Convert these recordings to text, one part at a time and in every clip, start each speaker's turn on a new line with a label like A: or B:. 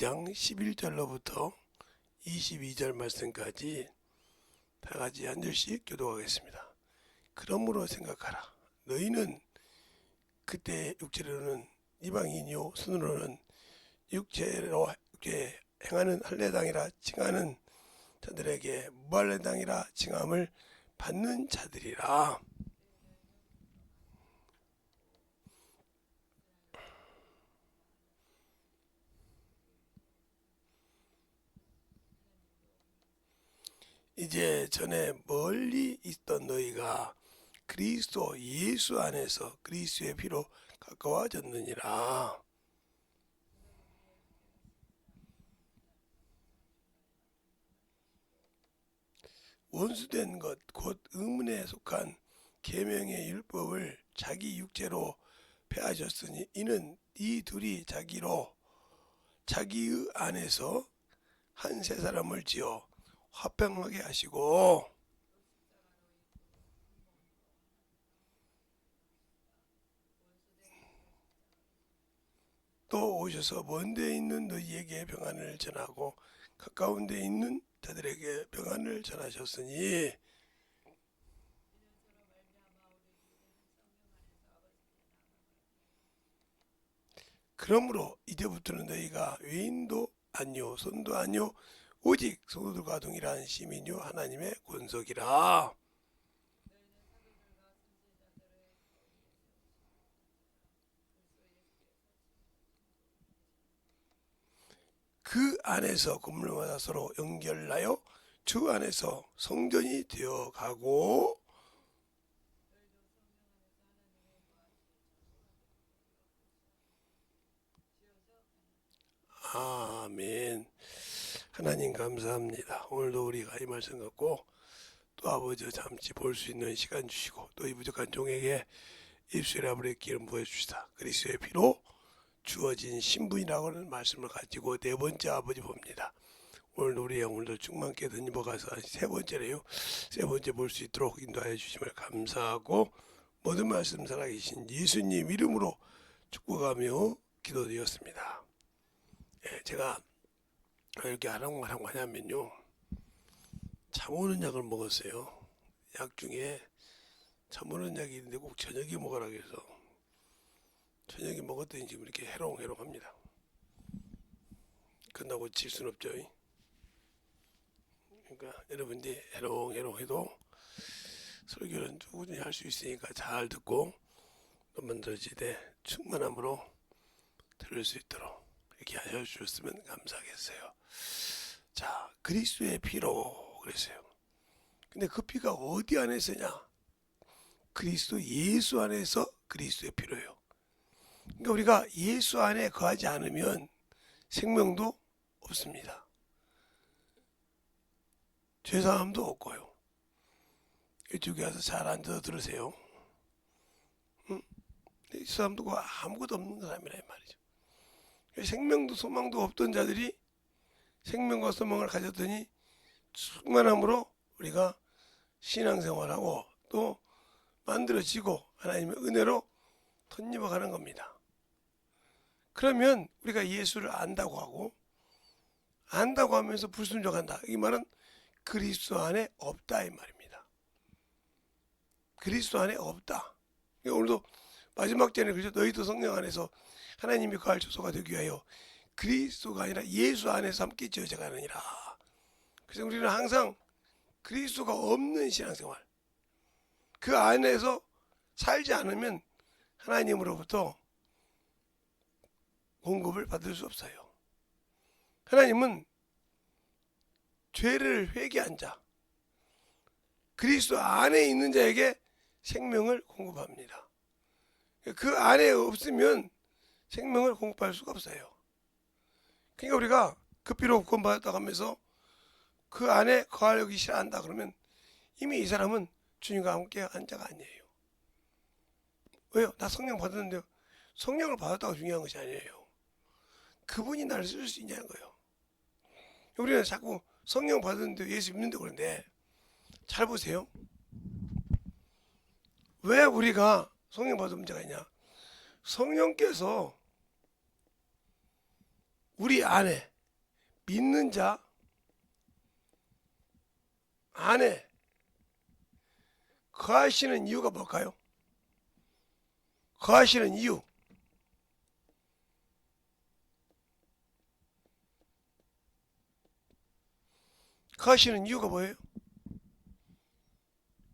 A: 6장 11절로부터 22절 말씀까지 다 같이 한 절씩 교독하겠습니다. 그러므로 생각하라. 너희는 그때 육체로는 이방인이요 손으로는 육체로 행하는 할례당이라 칭하는 자들에게 무할례당이라 칭함을 받는 자들이라. 이제 전에 멀리 있던 너희가 그리스도 예수 안에서 그리스도의 피로 가까워졌느니라. 원수된 것 곧 의문에 속한 계명의 율법을 자기 육체로 폐하셨으니 이는 이 둘이 자기의 안에서 한 세 사람을 지어 화평하게 하시고 또 오셔서 먼데 있는 너희에게 평안을 전하고 가까운 데 있는 자들에게 평안을 전하셨으니 그러므로 이제부터는 너희가 외인도 아니요 손도 아니요 오직 성도들과 동일한 시민요 하나님의 권속이라. 그 안에서 건물마다 서로 연결하여 주 안에서 성전이 되어가고 아멘. 하나님 감사합니다. 오늘도 우리가 이 말씀 갖고 또 아버지 잠시 볼 수 있는 시간 주시고 또 이 부족한 종에게 입술에 아버지 기름 부어주시다. 그리스도의 피로 주어진 신분이라고 하는 말씀을 가지고 네 번째 아버지 봅니다. 오늘도 우리 영혼들 충만케 던집어가서 세 번째래요. 세 번째 볼 수 있도록 인도하여 주심을 감사하고 모든 말씀 살아계신 예수님 이름으로 축복하며 기도드렸습니다. 제가 이렇게 하라고 하냐면요. 잠 오는 약을 먹었어요. 약 중에 잠 오는 약이 있는데 꼭 저녁에 먹으라 해서 저녁에 먹었더니 지금 이렇게 해롱해롱합니다. 끝나고 질 수는 없죠. 그러니까 여러분들이 해롱해롱해도 설교는 누구든지 할 수 있으니까 잘 듣고 또 만들어지되 충만함으로 들을 수 있도록 이렇게 하셔주셨으면 감사하겠어요. 자, 그리스도의 피로 그랬어요. 근데 그 피가 어디 안에 있으냐? 그리스도 예수 안에서 그리스도의 피로예요. 그러니까 우리가 예수 안에 거하지 않으면 생명도 없습니다. 죄사함도 없고요. 이쪽에 와서 잘 앉아서 들으세요. 이 사람도 아무것도 없는 사람이라 말이죠. 생명도 소망도 없던 자들이 생명과 소망을 가졌더니 충만함으로 우리가 신앙생활하고 또 만들어지고 하나님의 은혜로 덧입어가는 겁니다. 그러면 우리가 예수를 안다고 하면서 불순종한다. 이 말은 그리스도 안에 없다 이 말입니다. 그리스도 안에 없다. 오늘도 마지막 전에 그죠? 너희도 성령 안에서 하나님이 거할 처소가 되기 위하여 그리스도가 아니라 예수 안에서 함께 지어져가느니라. 그래서 우리는 항상 그리스도가 없는 신앙생활, 그 안에서 살지 않으면 하나님으로부터 공급을 받을 수 없어요. 하나님은 죄를 회개한 자, 그리스도 안에 있는 자에게 생명을 공급합니다. 그 안에 없으면 생명을 공급할 수가 없어요. 그러니까 우리가 그 피로 구원받았다고 하면서 그 안에 거하려기 싫어한다 그러면 이미 이 사람은 주님과 함께 한 자가 아니에요. 왜요? 나 성령 받았는데요. 성령을 받았다고 중요한 것이 아니에요. 그분이 나를 쓸 수 있냐는 거예요. 우리는 자꾸 성령 받았는데 예수 믿는데 그런데 잘 보세요. 왜 우리가 성령 받은 문제가 있냐? 성령께서 우리 안에 믿는 자 안에 거하시는 이유가 뭘까요? 거하시는 이유. 거하시는 이유가 뭐예요?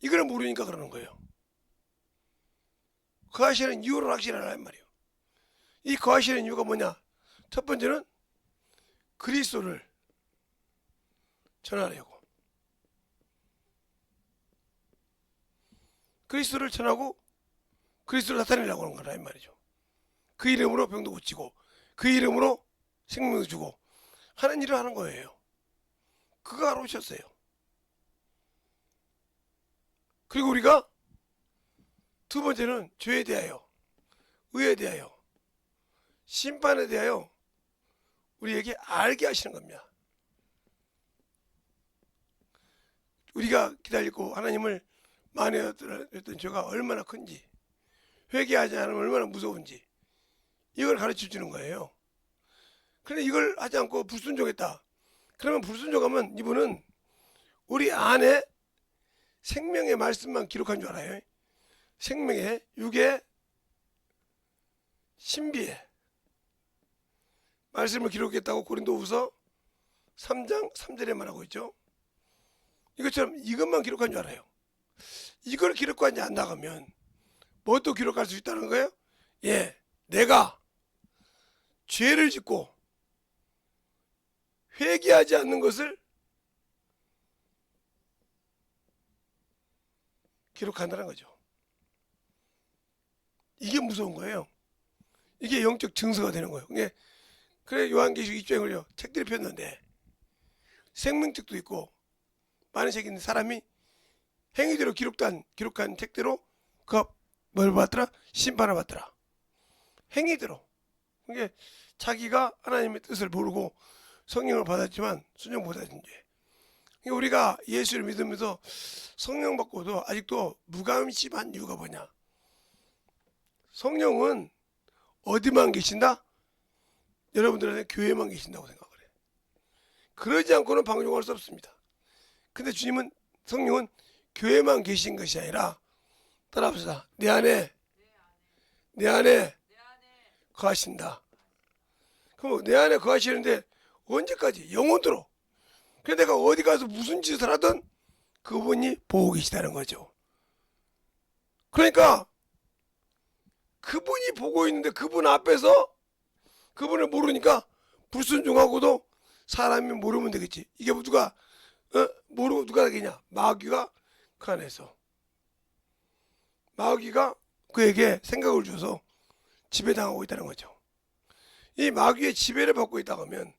A: 이걸 모르니까 그러는 거예요. 거하시는 이유를 확실히 하란 말이에요. 이 거하시는 이유가 뭐냐? 첫 번째는 그리스도를 전하려고. 그리스도를 전하고 그리스도를 나타내려고 하는 거라 이 말이죠. 그 이름으로 병도 고치고 그 이름으로 생명도 주고 하는 일을 하는 거예요. 그거 하러 오셨어요. 그리고 우리가 두 번째는 죄에 대하여, 의에 대하여, 심판에 대하여 우리에게 알게 하시는 겁니다. 우리가 기다리고 하나님을 만회했던 죄가 얼마나 큰지, 회개하지 않으면 얼마나 무서운지 이걸 가르쳐 주는 거예요. 그런데 이걸 하지 않고 불순종했다. 그러면 불순종하면 이분은 우리 안에 생명의 말씀만 기록한 줄 알아요. 생명의 육의 신비의 말씀을 기록했다고 고린도후서 3장 3절에 말하고 있죠. 이것처럼 이것만 기록한 줄 알아요. 이걸 기록하지 않나가면 뭐 또 기록할 수 있다는 거예요? 예, 내가 죄를 짓고 회개하지 않는 것을 기록한다는 거죠. 이게 무서운 거예요. 이게 영적 증서가 되는 거예요. 그래 요한계시록 2장을요 책들이 폈는데 생명책도 있고 많은 책이 있는 사람이 행위대로 기록한 책대로 뭘 받더라? 심판을 받더라. 행위대로. 이게 자기가 하나님의 뜻을 모르고 성령을 받았지만 순종 못하신 죄. 우리가 예수를 믿으면서 성령 받고도 아직도 무감심한 이유가 뭐냐? 성령은 어디만 계신다? 여러분들한테 교회만 계신다고 생각을 해요. 그러지 않고는 방종할 수 없습니다. 근데 주님은 성령은 교회만 계신 것이 아니라 따라합시다. 내 안에 거하신다. 그럼 내 안에 거하시는데 언제까지? 영원토록. 그래서 내가 어디 가서 무슨 짓을 하든 그분이 보고 계시다는 거죠. 그러니까 그분이 보고 있는데 그분 앞에서 그분을 모르니까 불순종하고도 사람이 모르면 되겠지. 이게 누가 모르고 누가 되겠냐? 마귀가 그 안에서 마귀가 그에게 생각을 줘서 지배당하고 있다는 거죠. 이 마귀의 지배를 받고 있다고 하면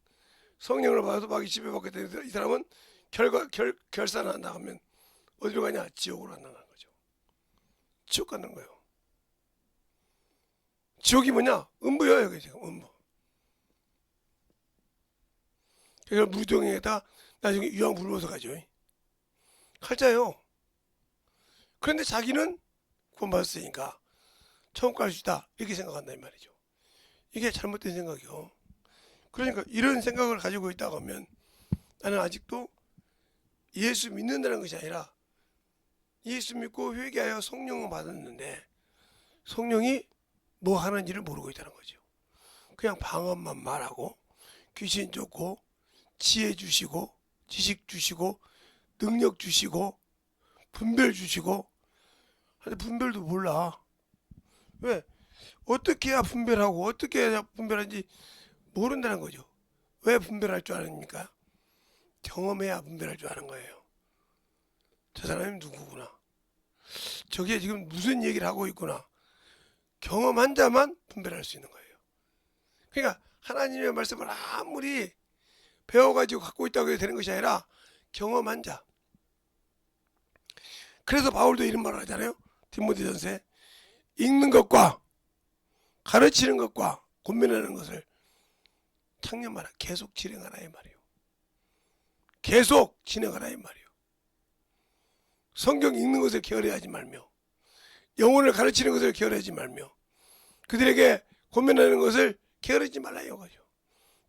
A: 성령을 받아서 마귀 지배받고 있다. 이 사람은 결산을 한다 하면 어디로 가냐? 지옥으로 간다는 거죠. 지옥 가는 거예요. 지옥이 뭐냐? 음부예요. 여기 지금 음부. 그래서 무정에다 나중에 유황 불러서 가죠. 칼자요. 그런데 자기는 구원받았으니까 천국 갈 수 있다 이렇게 생각한다 이 말이죠. 이게 잘못된 생각이요. 그러니까 이런 생각을 가지고 있다고 하면 나는 아직도 예수 믿는다는 것이 아니라 예수 믿고 회개하여 성령을 받았는데 성령이 뭐 하는지를 모르고 있다는 거죠. 그냥 방언만 말하고 귀신 쫓고 지혜 주시고 지식 주시고 능력 주시고 분별 주시고 근데 분별도 몰라. 왜? 어떻게 해야 분별하고 어떻게 해야 분별하는지 모른다는 거죠. 왜 분별할 줄 아십니까? 경험해야 분별할 줄 아는 거예요. 저 사람이 누구구나. 저게 지금 무슨 얘기를 하고 있구나. 경험한 자만 분별할 수 있는 거예요. 그러니까 하나님의 말씀을 아무리 배워가지고 갖고 있다고 해도 되는 것이 아니라 경험한 자. 그래서 바울도 이런 말을 하잖아요. 디모데전서에 읽는 것과 가르치는 것과 권면하는 것을 창년마다 계속 진행하라 이 말이에요. 계속 진행하라 이 말이에요. 성경 읽는 것을 게으르하지 말며 영혼을 가르치는 것을 게으르하지 말며 그들에게 권면하는 것을 게으르지 말라 이거죠.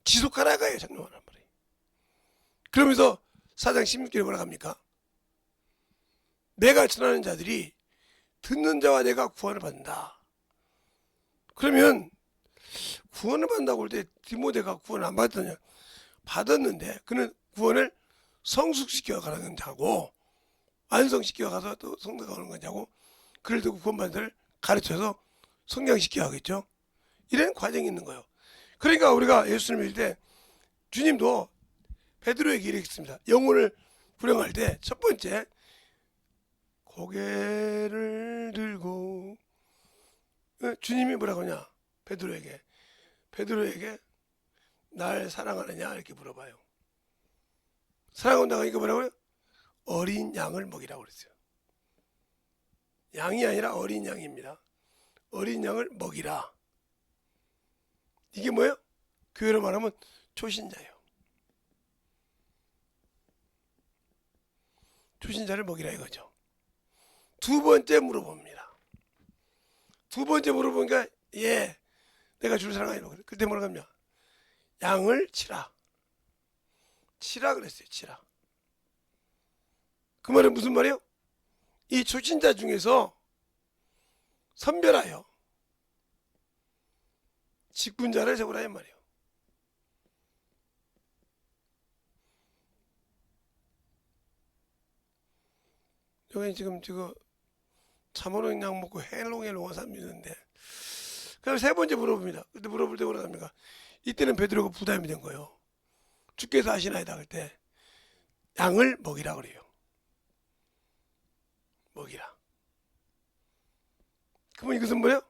A: 지속하라가요. 창년하란 말이에요. 그러면서 4장 16절에 뭐라 합니까? 내가 전하는 자들이 듣는 자와 내가 구원을 받는다. 그러면 구원을 받는다고 할 때 디모데가 구원을 안 받았느냐? 받았는데 그는 구원을 성숙시켜 가는 자고 완성시켜 가서 또 성장하는 거냐고 그를 두고 구원받는 자를 가르쳐서 성장시켜 하겠죠. 이런 과정이 있는 거예요. 그러니까 우리가 예수님을 믿을 때 주님도 베드로에게 이랬습니다. 영혼을 불행할 때 첫 번째 고개를 들고 주님이 뭐라고 하냐? 베드로에게 날 사랑하느냐 이렇게 물어봐요. 사랑한다고 하니까 뭐라고요? 어린 양을 먹이라고 그랬어요. 양이 아니라 어린 양입니다. 어린 양을 먹이라. 이게 뭐예요? 교회로 말하면 초신자예요. 초신자를 먹이라 이거죠. 두 번째 물어봅니다. 두 번째 물어보니까 내가 주를 사랑하노라. 그때 뭐라고 하냐? 양을 치라 그랬어요. 치라. 그 말은 무슨 말이에요? 이 초신자 중에서 선별하여 직분자를 세우라 이 말이에요. 여기 지금 참호롱 약 먹고 헬롱한 사람이 있는데, 그럼 세 번째 물어봅니다. 그때 물어볼 때 뭐라 합니까? 이때는 베드로가 부담이 된 거예요. 주께서 하시나이다 할 때 양을 먹이라 그래요. 먹이라. 그러면 이것은 뭐예요?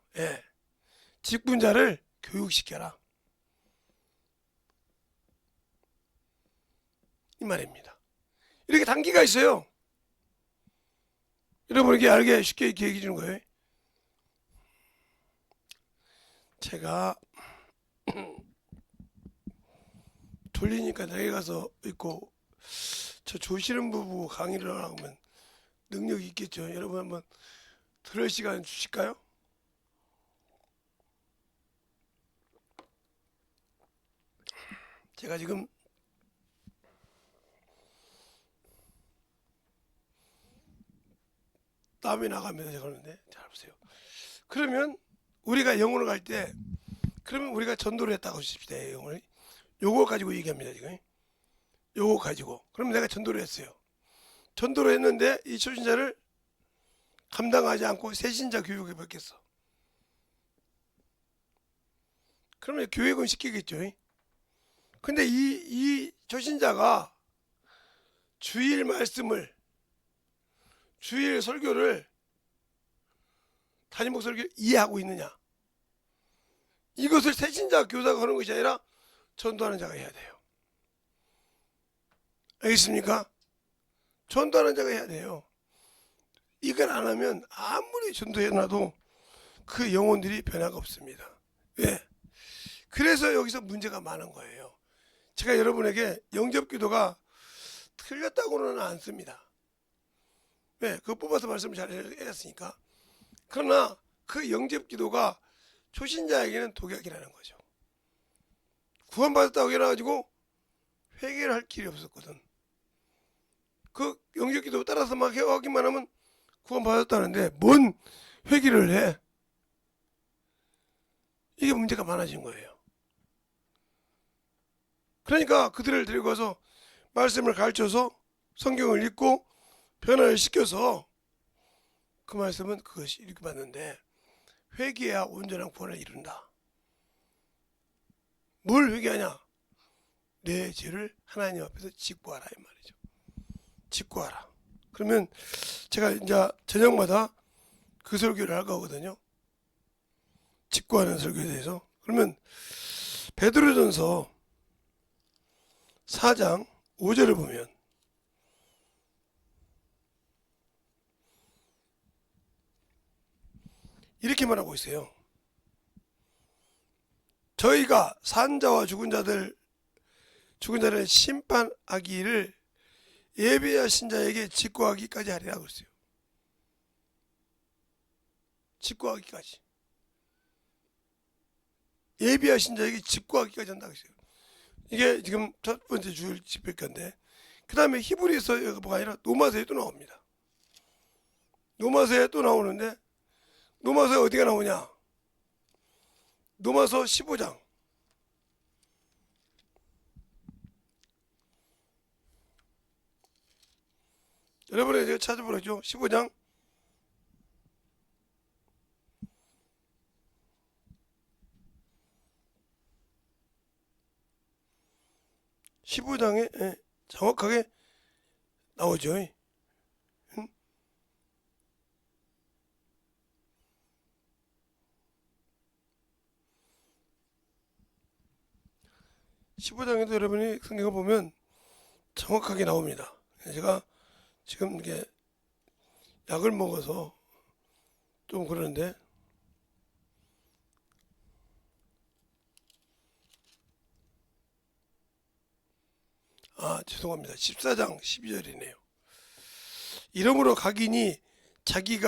A: 직분자를 교육시켜라 이 말입니다. 이렇게 단계가 있어요. 여러분에게 알게 쉽게 얘기해 주는 거예요. 제가 졸리니까 내게 가서 있고 저 조시는 부부 강의를 하면 능력이 있겠죠. 여러분 한번 들을 시간 주실까요? 제가 지금 땀이 나가면서 제가 하는데 잘 보세요. 그러면 우리가 영혼을 갈 때 그러면 우리가 전도를 했다고 하십시다. 영혼을 요거 가지고 얘기합니다. 지금 요거 가지고 그러면 내가 전도를 했어요. 전도를 했는데 이 초신자를 감당하지 않고 새신자 교육을 받겠어. 그러면 교육은 시키겠죠. 근데 이 초신자가 주일 말씀을 주일 설교를 단임목 설교를 이해하고 있느냐? 이것을 새신자 교사가 하는 것이 아니라 전도하는 자가 해야 돼요. 알겠습니까? 전도하는 자가 해야 돼요. 이걸 안 하면 아무리 전도해놔도 그 영혼들이 변화가 없습니다. 왜? 그래서 여기서 문제가 많은 거예요. 제가 여러분에게 영접기도가 틀렸다고는 안 씁니다. 왜? 그거 뽑아서 말씀을 잘 했으니까. 그러나 그 영접기도가 초신자에게는 독약이라는 거죠. 구원받았다고 해가지고 회개를 할 길이 없었거든. 그 영접기도 따라서 막 해하기만 하면 구원받았다는데 뭔 회개를 해? 이게 문제가 많아진 거예요. 그러니까 그들을 데리고 가서 말씀을 가르쳐서 성경을 읽고 변화를 시켜서 그 말씀은 그것이 이렇게 받는데 회개해야 온전한 구원을 이룬다. 뭘 회개하냐? 내 죄를 하나님 앞에서 직구하라 이 말이죠. 직구하라. 그러면 제가 이제 저녁마다 그 설교를 할 거거든요. 직구하는 설교에 대해서. 그러면 베드로전서 4장 5절을 보면 이렇게 말하고 있어요. 저희가 산자와 죽은 자를 심판하기를 예비하신 자에게 직구하기까지 하리라고 했어요. 직구하기까지. 예비하신 자에게 직구하기까지 한다고 했어요. 이게 지금 첫 번째 주일 집회 건데 그 다음에 히브리서가 아니라 로마서에도 나옵니다. 로마서에 또 나오는데, 로마서에 어디가 나오냐? 로마서 15장. 여러분이 제가 찾아보라죠. 15장. 15장에 정확하게 나오죠. 응? 15장에도 여러분이 성경을 보면 정확하게 나옵니다. 제가 지금 이게 약을 먹어서 좀 그러는데, 죄송합니다. 14장 12절이네요. 이러므로 각인이 자기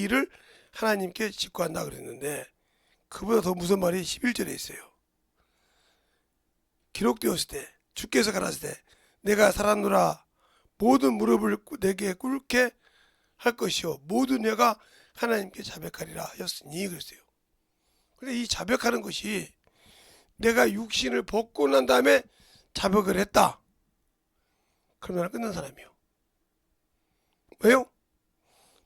A: 일을 하나님께 직구한다 그랬는데, 그보다 더 무슨 말이 11절에 있어요. 기록되었을 때, 주께서 가라사대 내가 살았노라, 모든 무릎을 내게 꿇게 할 것이요 모든 녀가 하나님께 자백하리라 하였으니 그랬어요. 근데 이 자백하는 것이 내가 육신을 벗고 난 다음에 자백을 했다, 그러면 끝난 사람이요. 왜요?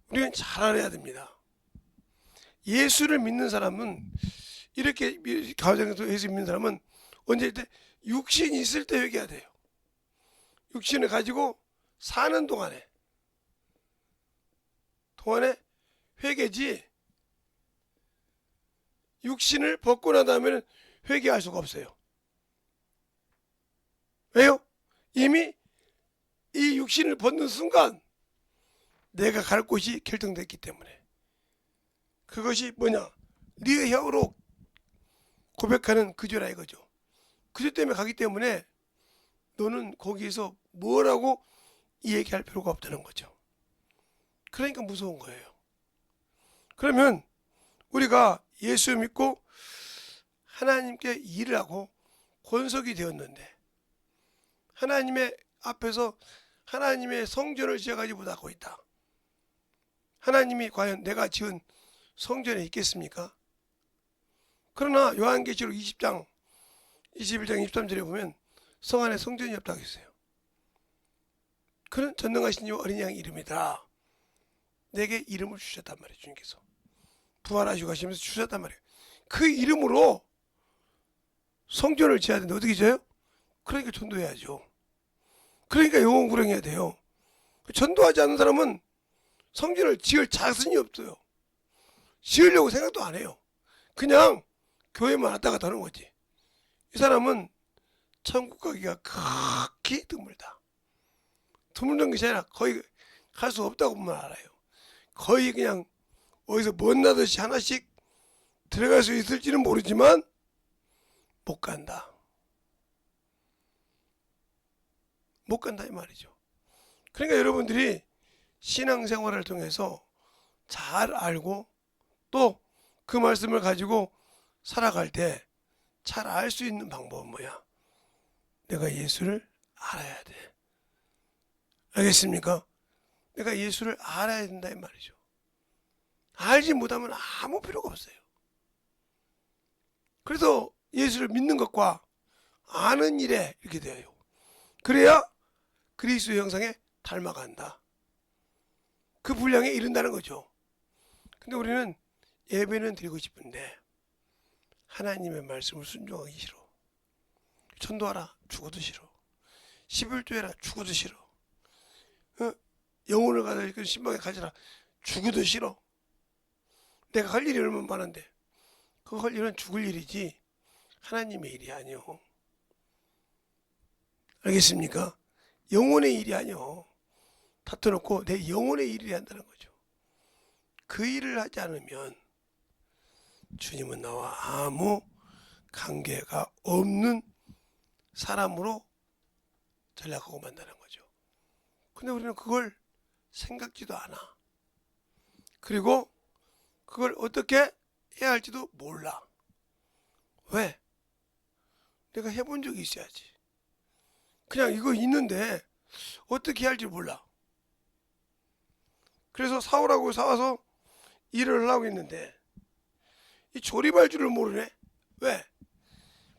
A: 우리는 잘 알아야 됩니다. 예수를 믿는 사람은, 이렇게 가정에서 예수 믿는 사람은 언제 때 육신이 있을 때 회개해야 돼요. 육신을 가지고 사는 동안에 회개지, 육신을 벗고 난 다음에는 회개할 수가 없어요. 왜요? 이미 이 육신을 벗는 순간 내가 갈 곳이 결정됐기 때문에. 그것이 뭐냐? 네 혀로 고백하는 그죄라 이거죠. 그죄 때문에 가기 때문에 너는 거기에서 뭐라고 얘기할 필요가 없다는 거죠. 그러니까 무서운 거예요. 그러면 우리가 예수 믿고 하나님께 일을 하고 권속이 되었는데, 하나님의 앞에서 하나님의 성전을 지어가지고 못하고 있다. 하나님이 과연 내가 지은 성전에 있겠습니까? 그러나 요한계시록 20장 21장 23절에 보면 성 안에 성전이 없다고 했어요. 그는 전능하신 이 어린 양 이름이다. 내게 이름을 주셨단 말이에요. 주님께서 부활하시고 가시면서 주셨단 말이에요. 그 이름으로 성전을 지어야 되는데 어떻게 지어요? 그러니까 전도해야죠. 그러니까 영혼 구령해야 돼요. 전도하지 않는 사람은 성전을 지을 자신이 없어요. 지으려고 생각도 안 해요. 그냥 교회만 왔다 갔다 하는 거지. 이 사람은 천국 가기가 극히 드물다. 드문 것이 아니라 거의 갈 수 없다고 보면 알아요. 거의 그냥 어디서 먼 나듯이 하나씩 들어갈 수 있을지는 모르지만 못 간다. 못 간다 이 말이죠. 그러니까 여러분들이 신앙생활을 통해서 잘 알고 또 그 말씀을 가지고 살아갈 때 잘 알 수 있는 방법은 뭐야? 내가 예수를 알아야 돼. 알겠습니까? 내가 예수를 알아야 된다 이 말이죠. 알지 못하면 아무 필요가 없어요. 그래서 예수를 믿는 것과 아는 일에 이렇게 돼요. 그래야 그리스도의 형상에 닮아간다. 그 분량에 이른다는 거죠. 근데 우리는 예배는 드리고 싶은데 하나님의 말씀을 순종하기 싫어. 전도하라 죽어도 싫어. 11조해라 죽어도 싫어. 영혼을 가져 그 신방에 가져라 죽어도 싫어. 내가 할 일이 얼마나 많은데 그 할 일은 죽을 일이지 하나님의 일이 아니요. 알겠습니까? 영혼의 일이 아니요. 다퉈놓고 내 영혼의 일을 한다는 거죠. 그 일을 하지 않으면 주님은 나와 아무 관계가 없는 사람으로 전락하고 만다는 거죠. 근데 우리는 그걸 생각지도 않아. 그리고 그걸 어떻게 해야 할지도 몰라. 왜? 내가 해본 적이 있어야지. 그냥 이거 있는데 어떻게 할지 몰라. 그래서 사오라고 사와서 일을 하려고 했는데 이 조립할 줄을 모르네. 왜?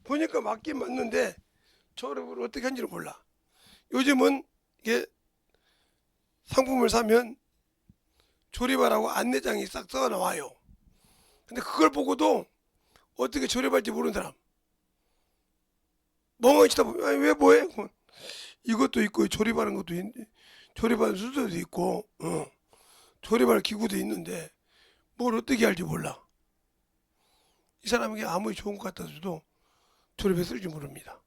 A: 보니까 맞긴 맞는데 조립을 어떻게 하는지를 몰라. 요즘은 이게 상품을 사면 조립하라고 안내장이 싹 써 나와요. 근데 그걸 보고도 어떻게 조립할지 모르는 사람 멍하니 치다 보면 아니, 왜 뭐해? 이것도 있고 조립하는 것도 조립하는 순서도 있고 조립할 기구도 있는데 뭘 어떻게 할지 몰라. 이 사람에게 아무리 좋은 것 같아 줘도 조립했을 줄 모릅니다.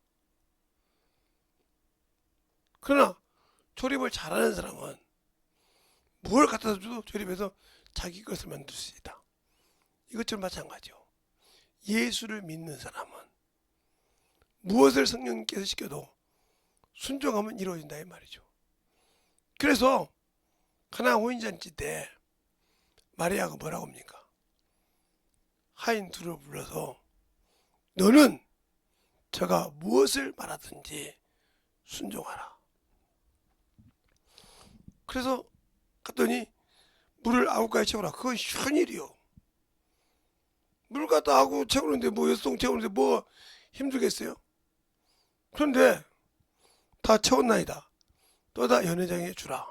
A: 그러나 조립을 잘하는 사람은 뭘 갖다 줘도 조립해서 자기 것을 만들 수 있다. 이것처럼 마찬가지요. 예수를 믿는 사람은 무엇을 성령님께서 시켜도 순종하면 이루어진다 이 말이죠. 그래서 가나 혼인잔치 때 마리아가 뭐라고 합니까? 하인 둘을 불러서 너는 저가 무엇을 말하든지 순종하라. 그래서 갔더니 물을 9가지 채우라. 그건 쉬운 일이요. 물 갖다 하고 채우는데 뭐 6통 채우는데 뭐 힘들겠어요? 그런데 다 채웠나이다. 또다 연회장에 주라.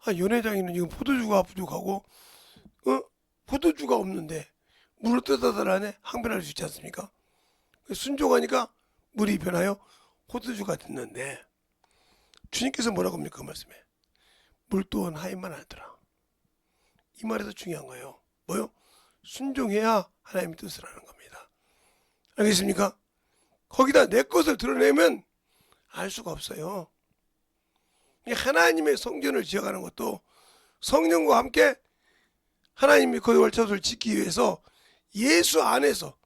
A: 연회장에는 지금 포도주가 부족하고 포도주가 없는데 물을 떠다 달라네. 항변할 수 있지 않습니까? 순종하니까 물이 변하여 포도주가 됐는데 주님께서 뭐라고 합니까? 그 말씀에 물 또한 하인만 하더라. 이 말에서 중요한 거예요. 뭐요? 순종해야 하나님의 뜻을 하는 겁니다. 알겠습니까? 거기다 내 것을 드러내면 알 수가 없어요. 하나님의 성전을 지어가는 것도 성령과 함께 하나님의 거룩한 처소를 지키기 위해서 예수 안에서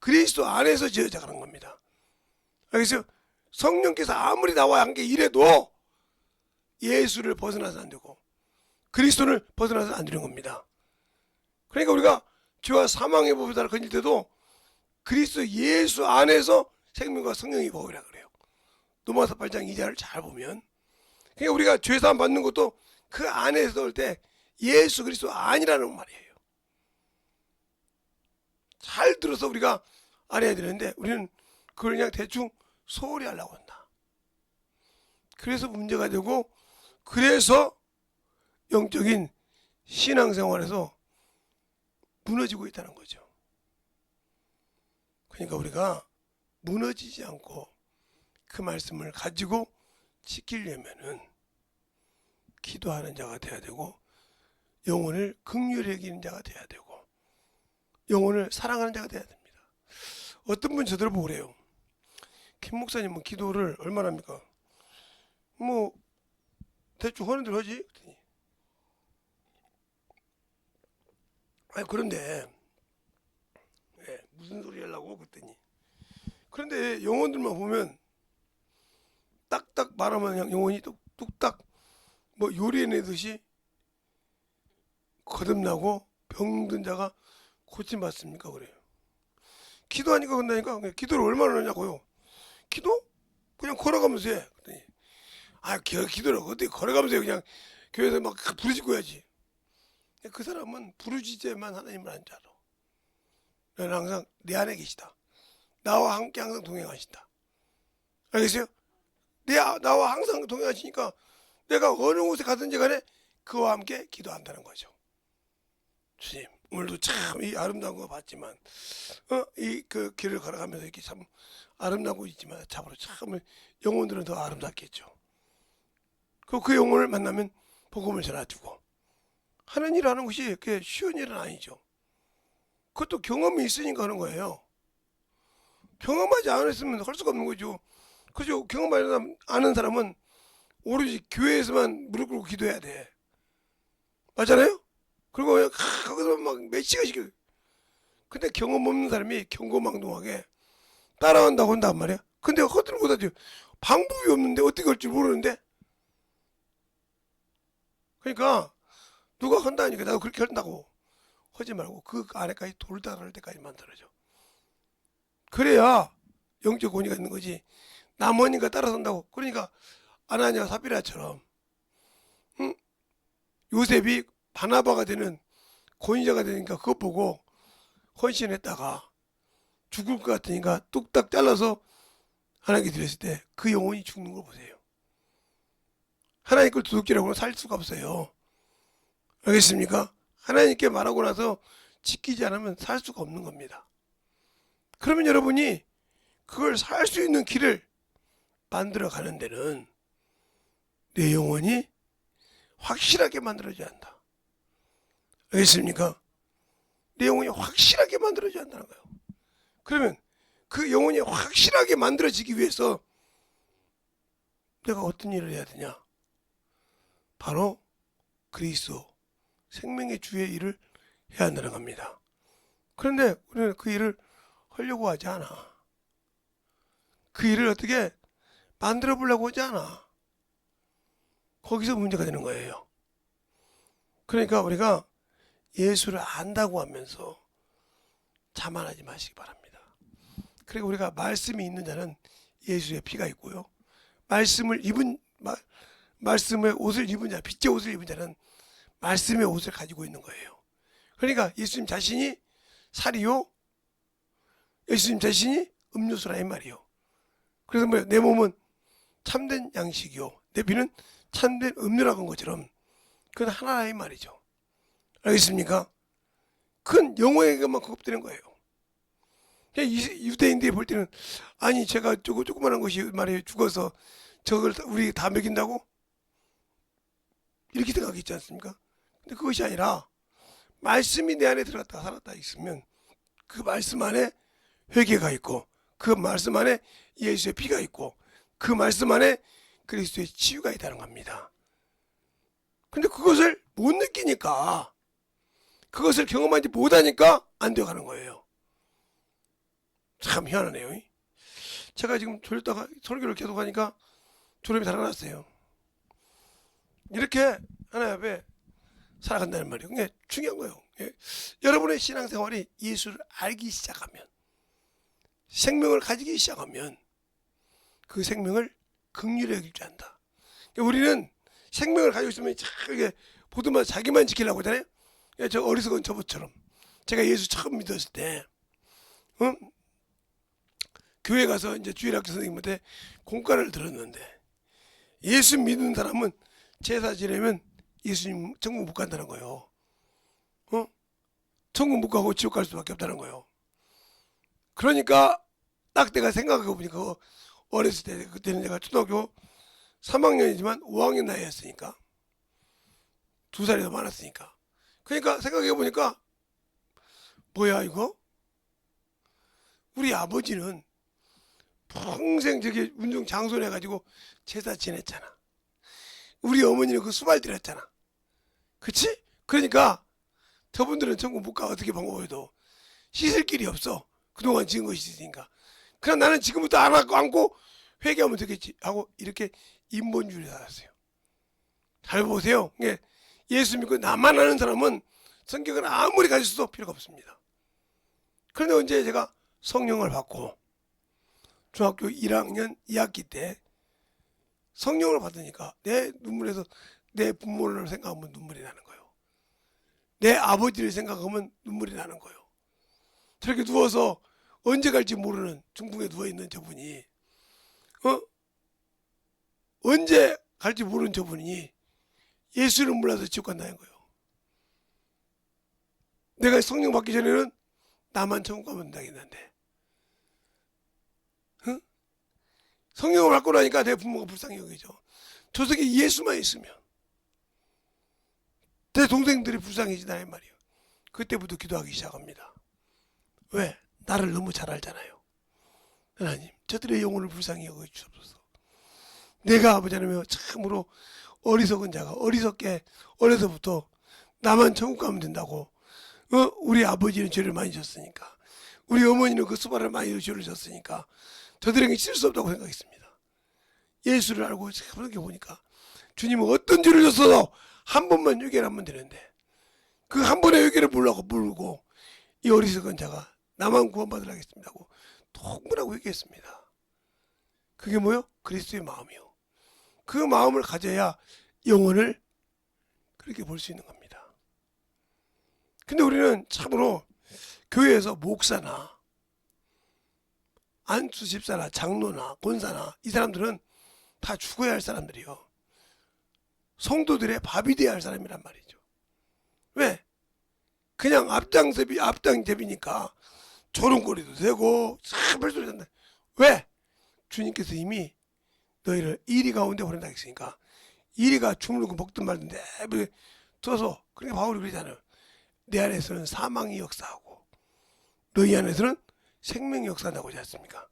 A: 그리스도 안에서 지어져가는 겁니다. 알겠어요? 성령께서 아무리 나와 함께 일해도 예수를 벗어나서 안 되고 그리스도를 벗어나서 안 되는 겁니다. 그러니까 우리가 죄와 사망의 법을 건질 때도 그리스도 예수 안에서 생명과 성령이 보이라 그래요. 로마서 8장 2절을 잘 보면 그러니까 우리가 죄사함 받는 것도 그 안에서 올 때 예수 그리스도 아니라는 말이에요. 잘 들어서 우리가 알아야 되는데 우리는 그걸 그냥 대충 소홀히 하려고 한다. 그래서 문제가 되고 그래서 영적인 신앙생활에서 무너지고 있다는 거죠. 그러니까 우리가 무너지지 않고 그 말씀을 가지고 지키려면은 기도하는 자가 돼야 되고 영혼을 긍휼히 여기는 자가 돼야 되고 영혼을 사랑하는 자가 돼야 됩니다. 어떤 분 저들 보고 그래요. 김 목사님은 기도를 얼마나 합니까? 뭐 대충 하는 대로 하지. 아니 그런데 무슨 소리 하려고 그랬더니 그런데 영혼들만 보면 딱딱 말하면 그냥 영혼이 뚝딱 뭐 요리해내듯이 거듭나고 병든 자가 고침받습니까? 그래요. 기도하니까 그런다니까. 기도를 얼마나 하냐고요. 기도? 그냥 걸어가면서 해. 그랬더니 기도를 어떻게 걸어가면서 해. 그냥 교회에서 막 부르짖고 해야지. 그 사람은 부르짖어야만 하나님을 안 줄 알아. 나는 항상 내 안에 계시다. 나와 함께 항상 동행하신다. 알겠어요? 나와 항상 동행하시니까 내가 어느 곳에 가든지 간에 그와 함께 기도한다는 거죠. 주님, 오늘도 참 이 아름다운 거 봤지만, 이 그 길을 걸어가면서 이렇게 참 아름다고 있지만, 참으로 참 영혼들은 더 아름답겠죠. 그 영혼을 만나면 복음을 전해주고 하는 일 하는 것이 그렇게 쉬운 일은 아니죠. 그것도 경험이 있으니까 하는 거예요. 경험하지 않았으면 할 수가 없는 거죠. 그죠? 경험하지 않은 사람은 오로지 교회에서만 무릎 꿇고 기도해야 돼. 맞잖아요? 그리고 거기서 막 몇 시간씩. 근데 경험 없는 사람이 경고망동하게 따라한다고 한단 말이야. 근데 허들 못하죠. 방법이 없는데 어떻게 할지 모르는데. 그러니까 누가 한다니까 나도 그렇게 한다고 하지 말고 그 아래까지 돌달할 때까지 만들어줘. 그래야 영적 권위가 있는 거지. 남원이가 따라선다고. 그러니까 아나니아와 삽비라처럼 요셉이 바나바가 되는 권위자가 되니까 그것 보고 헌신했다가 죽을 것 같으니까 뚝딱 잘라서 하나님께 드렸을 때 그 영혼이 죽는 걸 보세요. 하나님 걸 도둑질하고는 살 수가 없어요. 알겠습니까? 하나님께 말하고 나서 지키지 않으면 살 수가 없는 겁니다. 그러면 여러분이 그걸 살 수 있는 길을 만들어 가는 데는 내 영혼이 확실하게 만들어져야 한다. 알겠습니까? 내 영혼이 확실하게 만들어져야 한다는 거예요. 그러면 그 영혼이 확실하게 만들어지기 위해서 내가 어떤 일을 해야 되냐? 바로 그리스도 생명의 주의 일을 해야 한다는 겁니다. 그런데 우리는 그 일을 하려고 하지 않아. 그 일을 어떻게 만들어 보려고 하지 않아. 거기서 문제가 되는 거예요. 그러니까 우리가 예수를 안다고 하면서 자만하지 마시기 바랍니다. 그리고 우리가 말씀이 있는 자는 예수의 피가 있고요. 말씀의 옷을 입은 자, 빛의 옷을 입은 자는 말씀의 옷을 가지고 있는 거예요. 그러니까 예수님 자신이 살이요, 예수님 자신이 음료수라 이 말이요. 그래서 뭐예요? 내 몸은 참된 양식이요, 내 피는 참된 음료라고 한 것처럼 그건 하나라 이 말이죠. 알겠습니까? 그건 영혼에게만 공급되는 거예요. 유대인들이 볼 때는 아니 제가 조그만한 것이 말이에요 죽어서 저걸 우리 다 먹인다고? 이렇게 생각했지 않습니까? 근데 그것이 아니라 말씀이 내 안에 들어갔다 살았다 있으면 그 말씀 안에 회개가 있고 그 말씀 안에 예수의 피가 있고 그 말씀 안에 그리스도의 치유가 있다는 겁니다. 근데 그것을 못 느끼니까, 그것을 경험하지 못하니까 안 되어가는 거예요. 참 희한하네요. 제가 지금 졸다가 설교를 계속 하니까 졸음이 달아났어요. 이렇게 하나님 앞에 살아간다는 말이에요. 그게 중요한 거예요. 여러분의 신앙생활이 예수를 알기 시작하면, 생명을 가지기 시작하면 그 생명을 긍휼히 여길 줄 안다. 우리는 생명을 가지고 있으면 이게 보도마다 자기만 지키려고 하잖아요. 저 어리석은 저부처럼 제가 예수 처음 믿었을 때 교회 가서 이제 주일학교 선생님한테 공과를 들었는데, 예수 믿는 사람은 제사 지내면 예수님 천국 못 간다는 거예요. 천국 못 가고 지옥 갈 수밖에 없다는 거예요. 그러니까 딱 내가 생각해 보니까 어렸을 때, 그때는 제가 초등학교 3학년이지만 5학년 나이였으니까 2살이 더 많았으니까, 그러니까 생각해 보니까 뭐야 이거? 우리 아버지는 평생 저기 운동 장손 해가지고 제사 지냈잖아. 우리 어머니는 그 수발 들였잖아. 그치? 그러니까 저분들은 천국 못 가. 어떻게 방법해도 씻을 길이 없어. 그동안 지은 것이 있으니까. 그럼 나는 지금부터 안고 회개하면 되겠지 하고 이렇게 인본주의를 살았어요. 잘 보세요. 예수 믿고 나만 아는 사람은 성경을 아무리 가르쳐도 필요가 없습니다. 그런데 언제 제가 성령을 받고 중학교 1학년 2학기 때 성령을 받으니까 내 눈물에서 내 부모를 생각하면 눈물이 나는 거예요. 내 아버지를 생각하면 눈물이 나는 거예요. 저렇게 누워서 언제 갈지 모르는 중풍에 누워있는 저분이 언제 갈지 모르는 저분이 예수를 몰라서 지옥 간다는 거예요. 내가 성령 받기 전에는 나만 천국 가면 된다겠는데 성령을 받고 나니까 내 부모가 불쌍히 여기죠. 저 새끼 예수만 있으면 내 동생들이 불쌍해진다는 말이에요. 그때부터 기도하기 시작합니다. 왜? 나를 너무 잘 알잖아요. 하나님, 저들의 영혼을 불쌍히 여겨 주옵소서. 내가 아버지 하나님 참으로 어리석은 자가 어리석게 어려서부터 나만 천국 가면 된다고, 우리 아버지는 죄를 많이 졌으니까, 우리 어머니는 그 수발을 많이 죄를 졌으니까 저들에게 칠 수 없다고 생각했습니다. 예수를 알고 생각해 보니까 주님은 어떤 죄를 졌어도 한 번만 회개를 하면 되는데 그 한 번의 회개를 모르고 이 어리석은 자가 나만 구원받으라 하겠습니다 하고 통분하고 회개했습니다. 그게 뭐요? 그리스도의 마음이요. 그 마음을 가져야 영혼을 그렇게 볼 수 있는 겁니다. 근데 우리는 참으로 교회에서 목사나 안수 집사나 장로나 권사나 이 사람들은 다 죽어야 할 사람들이요. 성도들의 밥이 돼야 할 사람이란 말이죠. 왜? 그냥 앞당제비니까 조롱거리도 되고 참 별소리 한다. 왜? 주님께서 이미 너희를 이리 가운데 보낸다 했으니까 이리가 주물르고 먹든 말든 내버려 둬서. 그러니까 바울이 그러잖아요. 내 안에서는 사망이 역사하고 너희 안에서는 생명이 역사한다고 하지 않습니까?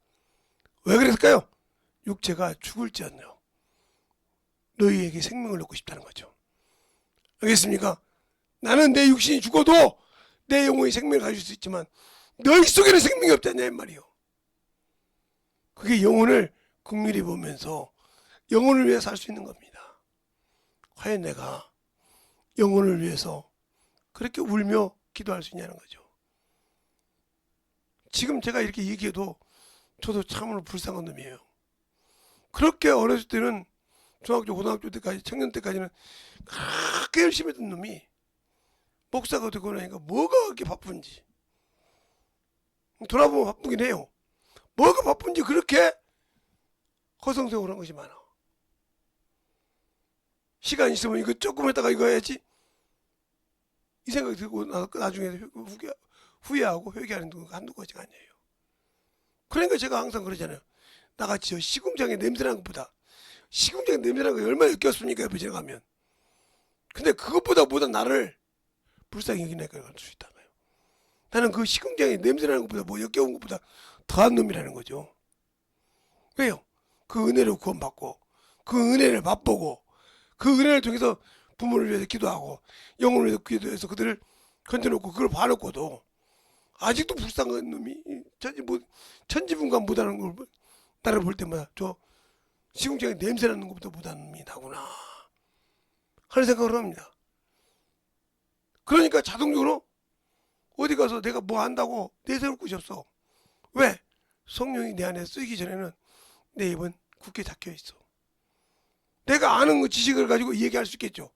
A: 왜 그랬을까요? 육체가 죽을지언정 너희에게 생명을 얻고 싶다는 거죠. 알겠습니까? 나는 내 육신이 죽어도 내 영혼이 생명을 가질 수 있지만 너희 속에는 생명이 없잖냐 이 말이요. 그게 영혼을 긍휼히 보면서 영혼을 위해 살 수 있는 겁니다. 과연 내가 영혼을 위해서 그렇게 울며 기도할 수 있냐는 거죠. 지금 제가 이렇게 얘기해도 저도 참으로 불쌍한 놈이에요. 그렇게 어렸을 때는 중학교, 고등학교 때까지, 청년 때까지는 그렇게 열심히 했던 놈이 목사가 되고 나니까 뭐가 그렇게 바쁜지. 돌아보면 바쁘긴 해요. 뭐가 바쁜지 그렇게 거성생활한 것이 많아. 시간 있으면 이거 조금 했다가 이거 해야지. 이 생각이 들고 나중에 후회하고 회개하는 거 한두 가지가 아니에요. 그러니까 제가 항상 그러잖아요. 나같이 시궁장에 냄새나는 것보다 시궁장에 냄새나는 거 얼마나 역겹습니까? 옆에 지나가면. 근데 그것보다 나를 불쌍히 여기니까 갈 수 있다고요. 나는 그 시궁장에 냄새나는 것보다 뭐 역겨운 것보다 더한 놈이라는 거죠. 왜요? 그 은혜를 구원받고 그 은혜를 맛보고 그 은혜를 통해서 부모를 위해서 기도하고 영혼을 위해서 기도해서 그들을 건져놓고 그걸 봐놓고도 아직도 불쌍한 놈이 천지분간 못하는 걸 나를 볼 때마다 저 시궁장에 냄새나는 것보다 못하는 놈이 나구나 하는 생각을 합니다. 그러니까 자동적으로 어디 가서 내가 뭐 한다고 내세울 곳이 없어. 왜? 성령이 내 안에 쓰이기 전에는 내 입은 굳게 잡혀있어. 내가 아는 그 지식을 가지고 얘기할 수 있겠죠.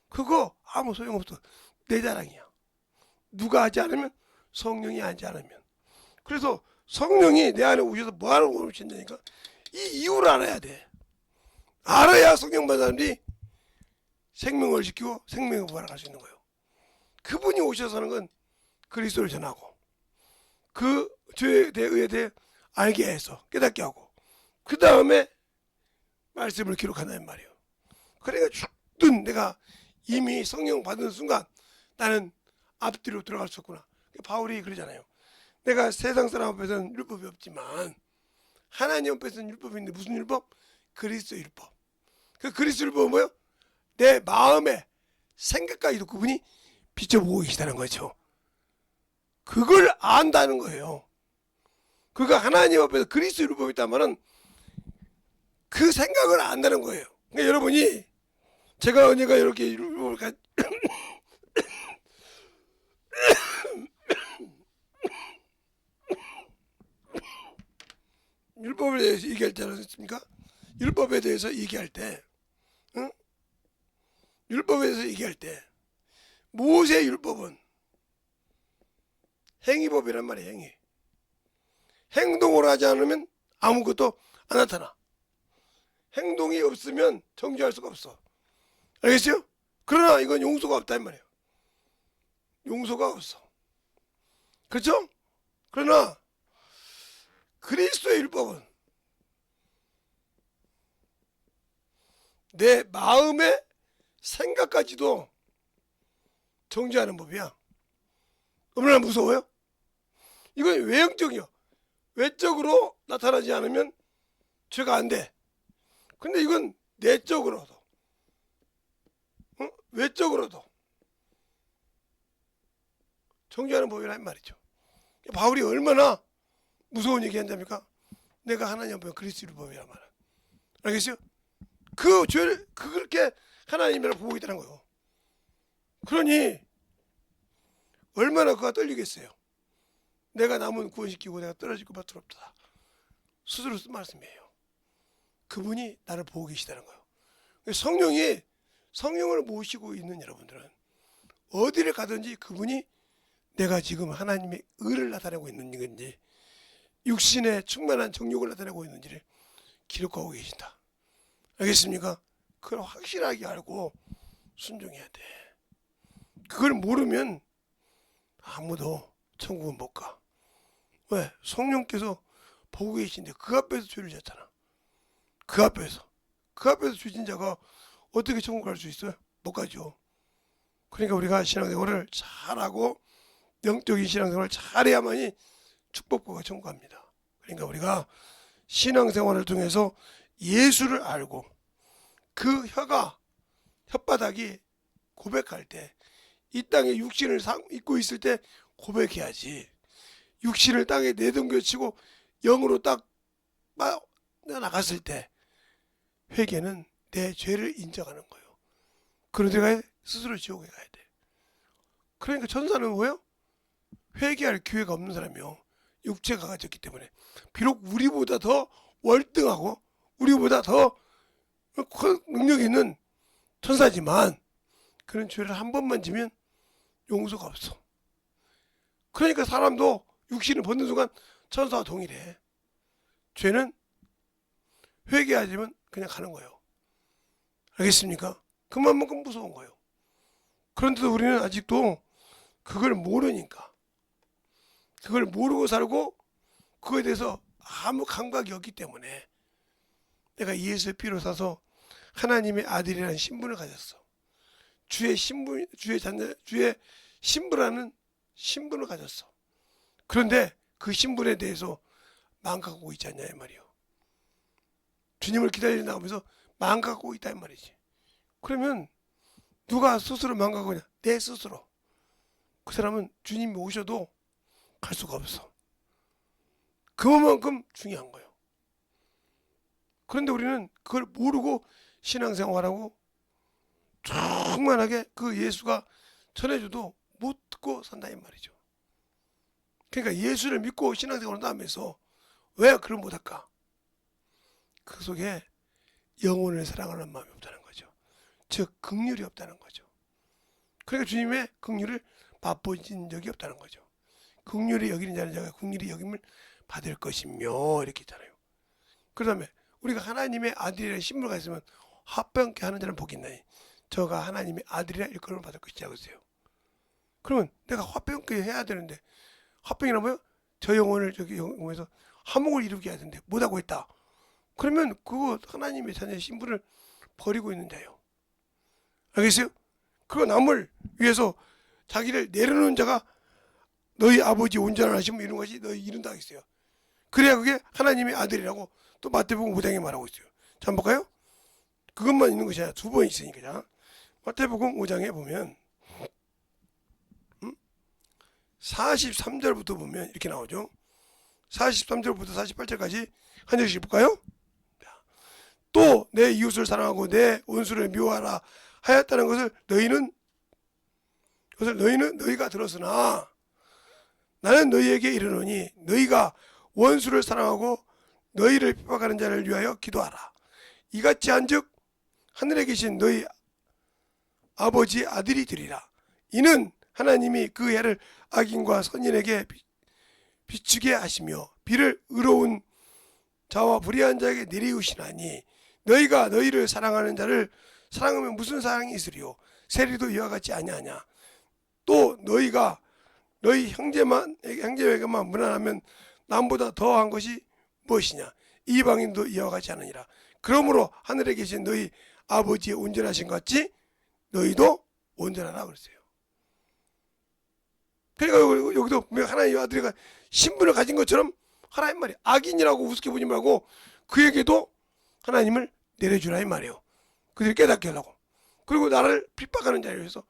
A: 그거 아무 소용없어. 내 자랑이야. 누가 하지 않으면 성령이 하지 않으면. 그래서 성령이 내 안에 오셔서 뭐하는 걸 오신다니까 이 이유를 알아야 돼. 알아야 성령 받은 사람들이 생명을 지키고 생명을 부활할 수 있는 거예요. 그분이 오셔서 하는 건 그리스도를 전하고 그 죄에 대해 알게 해서 깨닫게 하고 그 다음에 말씀을 기록한다는 말이에요. 그러니까 죽든 내가 이미 성령 받은 순간 나는 앞뒤로 들어갈 수 없구나. 바울이 그러잖아요. 내가 세상 사람 앞에서는 율법이 없지만 하나님 앞에서는 율법이 있는데 무슨 율법? 그리스도 율법. 그 그리스도 율법은 뭐예요? 내 마음의 생각까지도 그분이 비춰보고 계시다는 거죠. 그걸 안다는 거예요. 그가 하나님 앞에서 그리스도 율법이 있다면 그 생각을 안다는 거예요. 그러니까 여러분이 제가 언제가 이렇게 율법을 율법에 대해서 얘기할 때 않았습니까? 율법에 대해서 얘기할 때, 응? 율법에 대해서 얘기할 때 모세 율법은 행위법이란 말이에요. 행위. 행동을 하지 않으면 아무것도 안 나타나. 행동이 없으면 정죄할 수가 없어. 알겠어요? 그러나 이건 용서가 없단 말이에요. 용서가 없어. 그렇죠? 그러나 그리스도의 율법은 내 마음의 생각까지도 정죄하는 법이야. 얼마나 무서워요? 이건 외형적이요. 외적으로 나타나지 않으면 죄가 안 돼. 근데 이건 내적으로도, 외적으로도 정죄하는 법이란 말이죠. 바울이 얼마나 무서운 얘기 한답니까? 내가 하나님 앞에 그리스도 율법이란 말이야. 알겠어요? 그 죄를 그렇게 하나님이라 보고 있다는 거예요. 그러니 얼마나 그가 떨리겠어요. 내가 남은 구원시키고 내가 떨어질 것밖에 없다. 스스로 쓴 말씀이에요. 그분이 나를 보고 계시다는 거예요. 성령을 모시고 있는 여러분들은 어디를 가든지 그분이 내가 지금 하나님의 의를 나타내고 있는 건지 육신의 충만한 정욕을 나타내고 있는지를 기록하고 계신다. 알겠습니까? 그걸 확실하게 알고 순종해야 돼. 그걸 모르면 아무도 천국은 못 가. 왜? 성령께서 보고 계신데 그 앞에서 죄를 졌잖아. 그 앞에서 죄진 자가 어떻게 천국 갈 수 있어요? 못 가죠. 그러니까 우리가 신앙생활을 잘하고 영적인 신앙생활을 잘해야만이 축복과 천국 갑니다. 그러니까 우리가 신앙생활을 통해서 예수를 알고 그 혓바닥이 고백할 때 이 땅에 육신을 입고 있을 때 고백해야지. 육신을 땅에 내동겨치고 영으로 딱 나갔을 때 회개는 내 죄를 인정하는 거예요. 그런데 가 스스로 지옥에 가야 돼. 그러니까 천사는 뭐예요? 회개할 기회가 없는 사람이요. 육체가 가졌기 때문에 비록 우리보다 더 월등하고 우리보다 더 능력 있는 천사지만 그런 죄를 한 번만 지면 용서가 없어. 그러니까 사람도 육신을 벗는 순간 천사와 동일해. 죄는 회개하지만 그냥 가는 거예요. 알겠습니까? 그만큼 무서운 거예요. 그런데도 우리는 아직도 그걸 모르니까, 그걸 모르고 살고 그거에 대해서 아무 감각이 없기 때문에 내가 예수의 피로 사서 하나님의 아들이라는 신분을 가졌어. 주의 신부라는 신분을 가졌어. 그런데 그 신분에 대해서 망각하고 있지 않냐 이 말이요. 주님을 기다리다 하면서 망각하고 있다 이 말이지. 그러면 누가 스스로 망각하냐? 내 스스로. 그 사람은 주님이 오셔도 갈 수가 없어. 그만큼 중요한 거예요. 그런데 우리는 그걸 모르고 신앙생활하고 충만하게 그 예수가 전해줘도 못 듣고 산다 이 말이죠. 그러니까 예수를 믿고 신앙생활을 하면서 왜 그걸 못할까? 그 속에 영혼을 사랑하는 마음이 없다는 거죠. 즉 긍휼이 없다는 거죠. 그러니까 주님의 긍휼을 맛보신 적이 없다는 거죠. 긍휼히 여기는 자는 자가 긍휼히 여김을 받을 것이며 이렇게 있잖아요. 그 다음에 우리가 하나님의 아들이라는 신분을 가지면 화평케 하는 자는 복이 있나니 저가 하나님의 아들이라 일컬음을 받을 것이라고 했어요. 그러면 내가 화평케 해야 되는데 화평이란 뭐예요? 저 영혼을 저기 영혼에서 화목을 이루게 해야 되는데 못하고 있다. 그러면 그거 하나님의 자녀의 신분을 버리고 있는 자예요. 알겠어요? 그거 남을 위해서 자기를 내려놓은 자가 너희 아버지 온전하시면 이런 것이 너희 이룬다 했어요. 그래야 그게 하나님의 아들이라고 또 마태복음 5장에 말하고 있어요. 자, 한번 볼까요? 그것만 있는 것이 아니라 두 번 있으니까. 자, 마태복음 5장에 보면 43절부터 보면 이렇게 나오죠. 43절부터 48절까지 한 절씩 볼까요? 또 내 이웃을 사랑하고 내 원수를 미워하라 하였다는 것을 너희가 들었으나 나는 너희에게 이르노니 너희가 원수를 사랑하고 너희를 핍박하는 자를 위하여 기도하라. 이같이 한즉 하늘에 계신 너희 아버지의 아들이 되리라. 이는 하나님이 그 해를 악인과 선인에게 비추게 하시며 비를 의로운 자와 불의한 자에게 내리우시나니 너희가 너희를 사랑하는 자를 사랑하면 무슨 사랑이 있으리요? 세리도 이와 같지 아니하냐? 또 너희가 너희 형제에게만 무난하면 남보다 더한 것이 무엇이냐? 이방인도 이와 같지 않으니라. 그러므로 하늘에 계신 너희 아버지의 온전하신 것 같이 너희도 온전하라 그랬어요. 그러니까 여기도 하나님의 아들이가 신분을 가진 것처럼 하나님 말이 악인이라고 우습게 보지 말고 그에게도 하나님을 내려주라 이 말이에요. 그들이 깨닫게 하려고. 그리고 나를 핍박하는 자에 의해서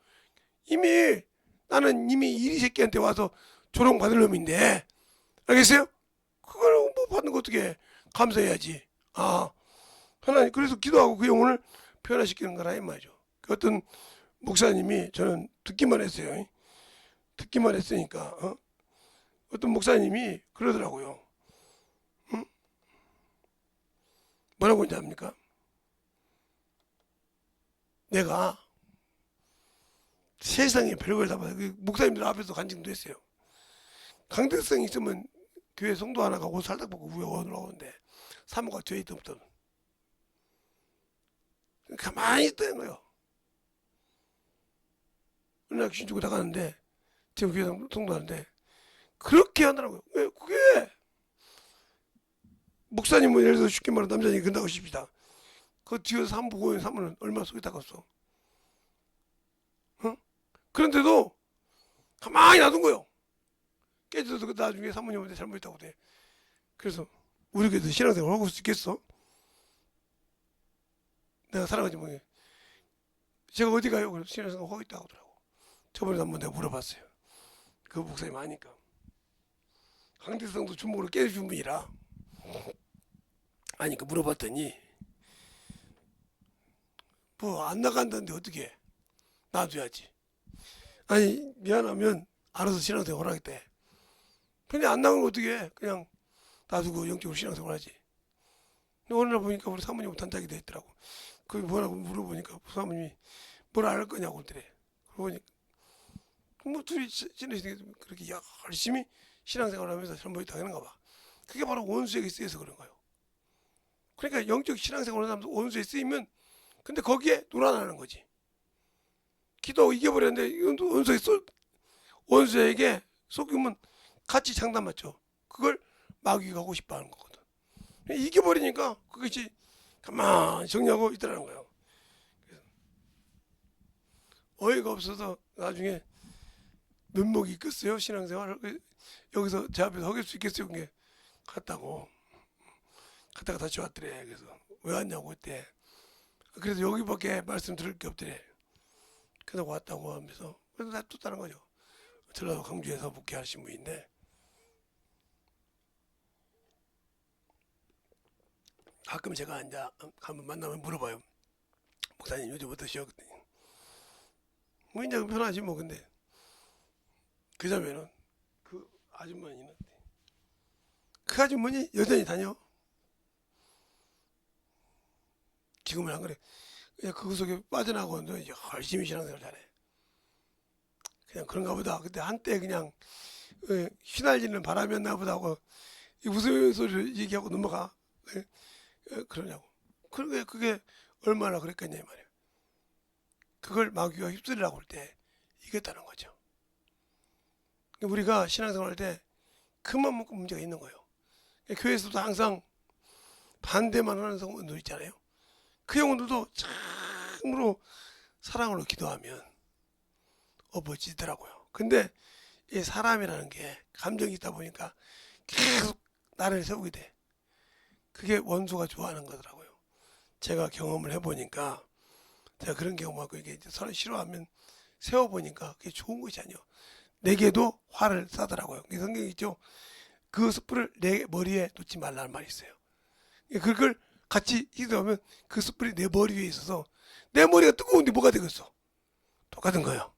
A: 나는 이미 이리 새끼한테 와서 조롱받을 놈인데 알겠어요? 그걸 뭐 받는 거 어떻게 감사해야지. 하나님 그래서 기도하고 그 영혼을 변화시키는 거라 이 말이죠. 어떤 목사님이 저는 듣기만 했어요. 듣기만 했으니까 어떤 목사님이 그러더라고요. 뭐라고 하는지 압니까? 내가 세상에 별걸 다 받아. 목사님들 앞에서 간증도 했어요. 강대성 있으면 교회 성도 하나가 옷 살짝 벗고 위에 올라오는데 사모가 뒤에 있던 없던 가만히 있다는 거예요. 어느 날 귀신 주고 나가는데 지금 교회 성도하는데 그렇게 하더라고요. 왜 그게 목사님은 예를 들어서 쉽게 말하면 남자니 근다고 싶시다. 그 뒤에서 사모 보고 있는 사모는 얼마나 속이 닦았어. 어? 그런데도 가만히 놔둔 거예요. 깨져서 나중에 사모님한테 잘못했다고 돼. 그래서 우리 교회도 신앙생활 하고 수 있겠어? 내가 살아가지 뭐해. 제가 어디 가요? 그래서 신앙생활 하고 있다고 하더라고. 저번에 한번 내가 물어봤어요. 그 목사님 아니까. 강대성도 주먹으로 깨준 분이라 아니까 물어봤더니 뭐 안 나간다는데 어떻게 해? 놔둬야지. 아니 미안하면 알아서 신앙생활 하겠대. 근데 안 나가면 어떻게 해? 그냥 놔두고 영적으로 신앙생활 하지. 근데 어느 날 보니까 우리 사모님은 단짝이 돼 있더라고. 그게 뭐라고 물어보니까 사모님이 뭘 알 거냐고 그러더래. 그러고 뭐 둘이 지내시니까 그렇게 열심히 신앙생활 하면서 잘못했다 하는가 봐. 그게 바로 원수에게 쓰여서 그런 거예요. 그러니까 영적 신앙생활을 하면서 원수에 쓰이면 근데 거기에 놀아나는 거지. 기도하고 이겨버렸는데 원수에게 속이면 같이 장단 맞죠. 그걸 마귀가 하고 싶어 하는 거거든. 이겨버리니까 그것이 가만히 정리하고 있더라는 거예요. 어이가 없어서 나중에 면목이 있겠어요? 신앙생활 여기서 제 앞에서 허길 수 있겠어요? 그게 갔다고 갔다가 다시 왔더래. 그래서 왜 왔냐고 했대. 그래서 여기밖에 말씀 들을 게 없더래. 그래서 왔다고 하면서 그래서 놔뒀다는 거죠. 전라도 광주에서 목회하신 분인데 가끔 제가 앉아 한번 만나면 물어봐요. 목사님 요즘 어떠시오? 뭐 이제 편하지 뭐. 근데 그 자매는 그 아주머니는 그 아주머니 여전히 다녀. 지금은 안 그래. 그냥 그 속에 빠져나가고 열심히 신앙생활 잘해. 그냥 그런가 보다. 그때 한때 그냥 휘날리는 바람이었나 보다 하고 무슨 소리를 얘기하고 넘어가. 그러냐고. 그게 얼마나 그랬겠냐 이 말이야. 그걸 마귀가 휩쓸리라고 할 때 이겼다는 거죠. 우리가 신앙생활 할 때 그만 먹고 문제가 있는 거예요. 교회에서도 항상 반대만 하는 성도들 있잖아요. 그 영혼들도 참으로 사랑으로 기도하면 엎어지더라고요. 근데 이 사람이라는 게 감정이 있다 보니까 계속 나를 세우게 돼. 그게 원수가 좋아하는 거더라고요. 제가 경험을 해보니까 제가 그런 경험하고 이게 서로 싫어하면 세워보니까 그게 좋은 것이 아니에요. 내게도 화를 싸더라고요. 성경에 있죠. 그 숯불을 내 머리에 놓지 말라는 말이 있어요. 그걸 같이 기도하면 그 숯불이 내 머리 위에 있어서 내 머리가 뜨거운데 뭐가 되겠어? 똑같은 거예요.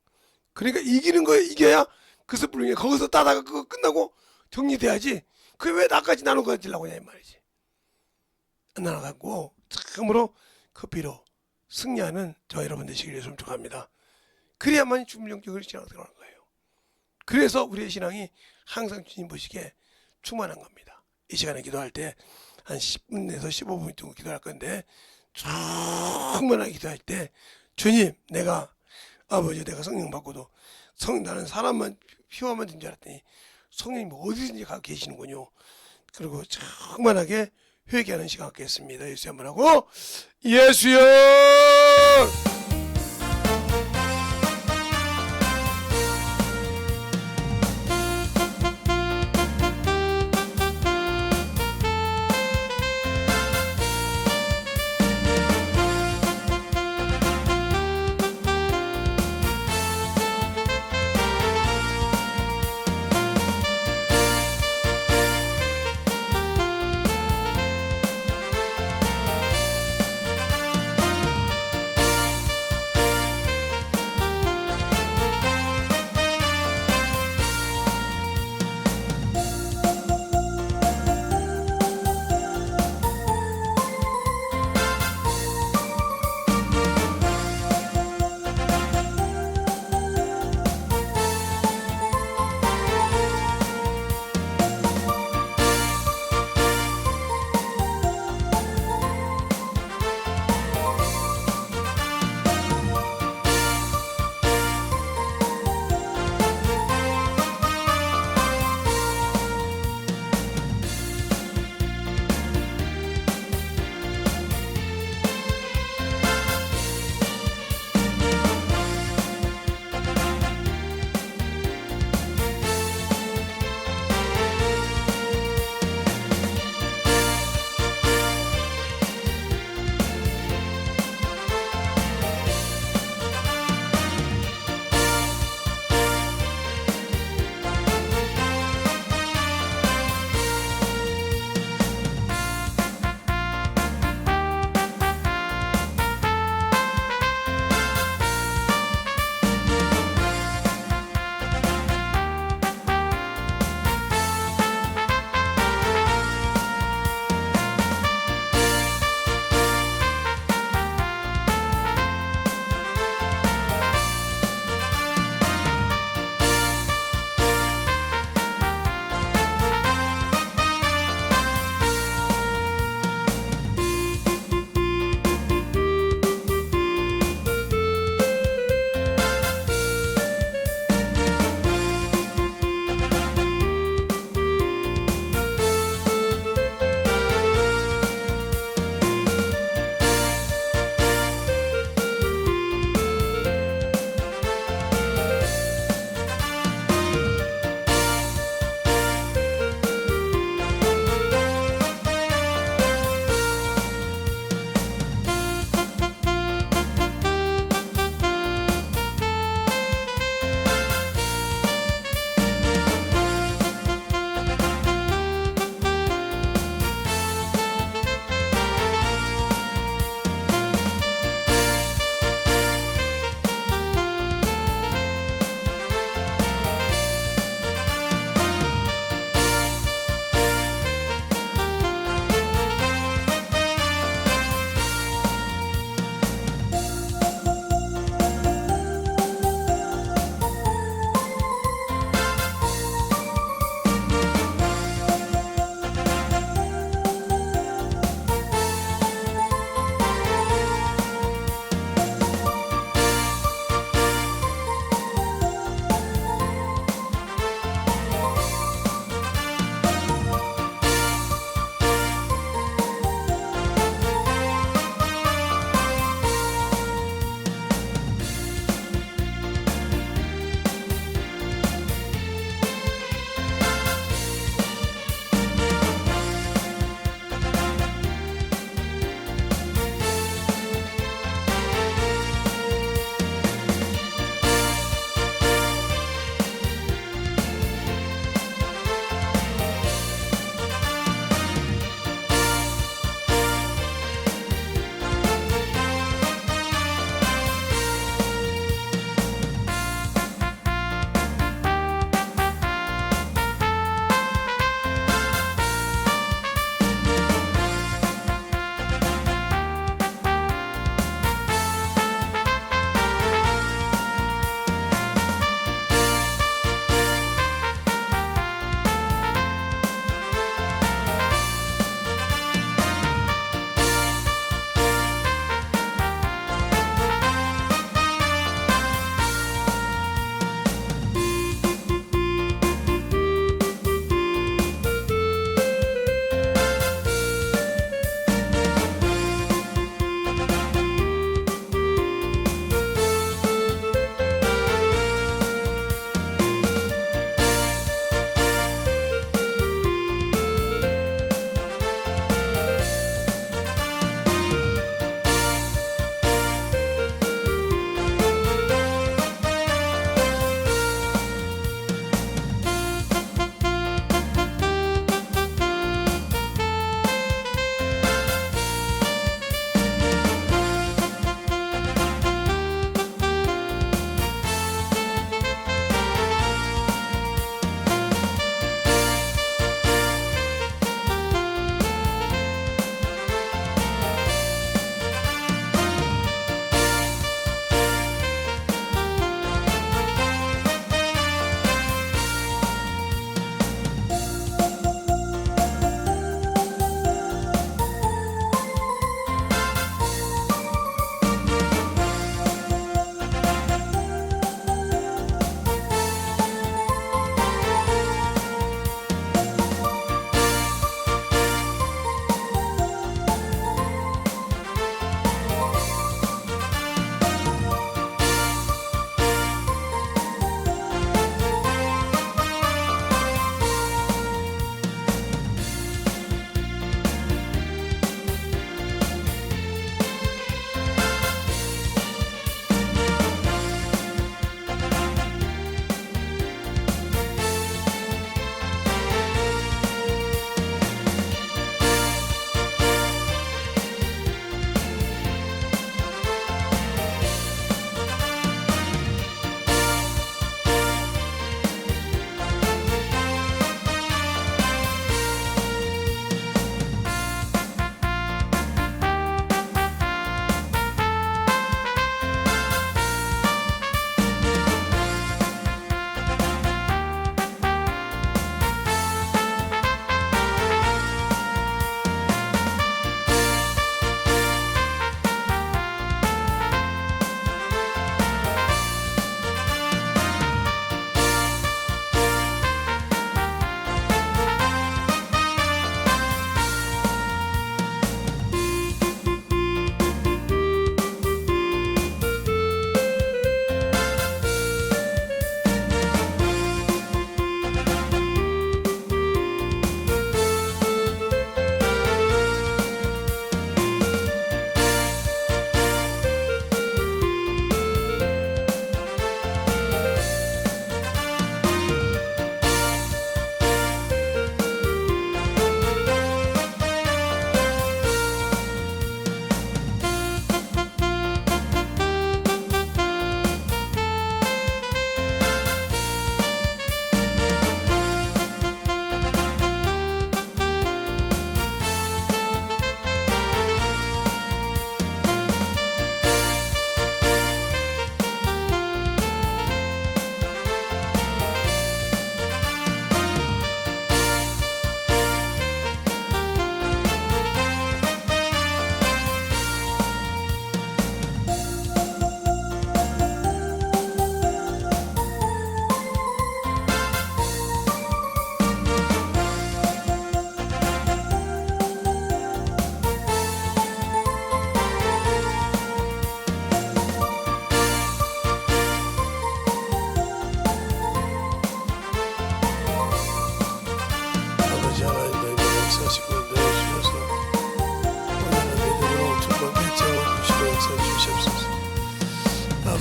A: 그러니까 이기는 거에 이겨야 그 숯불이 거기서 따다가 그거 끝나고 정리돼야지. 그게 왜 나까지 나눠 가지려고 하냐 이 말이지. 안 나눠갖고 참으로 커피로 승리하는 저 여러분 되시길 예수님 축하합니다. 그래야만 주문영적으로 신앙생활하는 거예요. 그래서 우리의 신앙이 항상 주님 보시기에 충만한 겁니다. 이 시간에 기도할 때 한 10분에서 15분 정도 기도할 건데 충만하게 기도할 때 주님 내가 아버지 내가 성령 받고도 나는 사람만 피워만 된 줄 알았더니 성령님 어디든지 가 계시는군요. 그리고 충만하게 회개하는 시간 갖겠습니다. 예수 한번 하고 예수여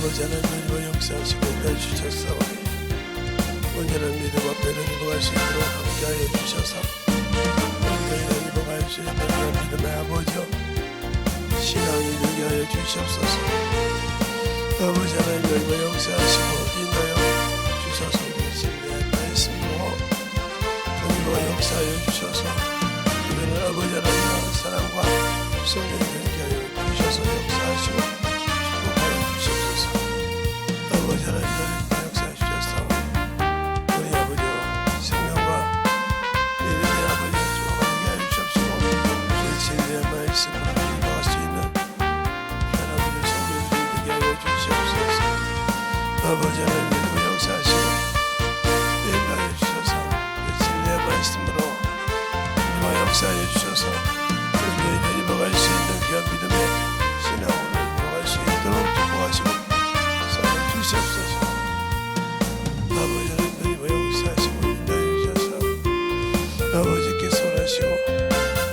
A: 아버지 하나님의 역사하시고 인도해 주셨사오니 온전한 믿음과 배를 입어갈 수 있도록 함께하여 주셔서 온전히 입어갈 수 있는 그런 믿음의 아버지여 신앙이 되게 하여 주시옵소서. 아버지 하나님의 역사하시고 인도하여 주셔서 진리의 말씀으로 주님과 역사하여 주셔서 우리는 아버지 하나님의 사랑과 성령이 되게 하여 주셔서 역사하시고 축복하여 주시옵소서. 아버지 하나님의 역사해 주셔서 우리 아버지와 생명과 믿음의 아버지와 축복하게 하여 주옵시고 주의 진리의 말씀으로 인도할 수 있는 하나님의 성령이 되게 하여 주시옵소서. 아버지 하나님의 역사하시고 인도하여 주셔서 주의 진리의 말씀으로 우리와 역사하여 주셔서 우리가 입어갈 수 있는 귀한 믿음의 신앙으로 입어갈 수 있도록 축복하시고 선해 주시옵소서. 아버지 하나님의 역사하시고 인도하여 주셔서 아버지께 손하시고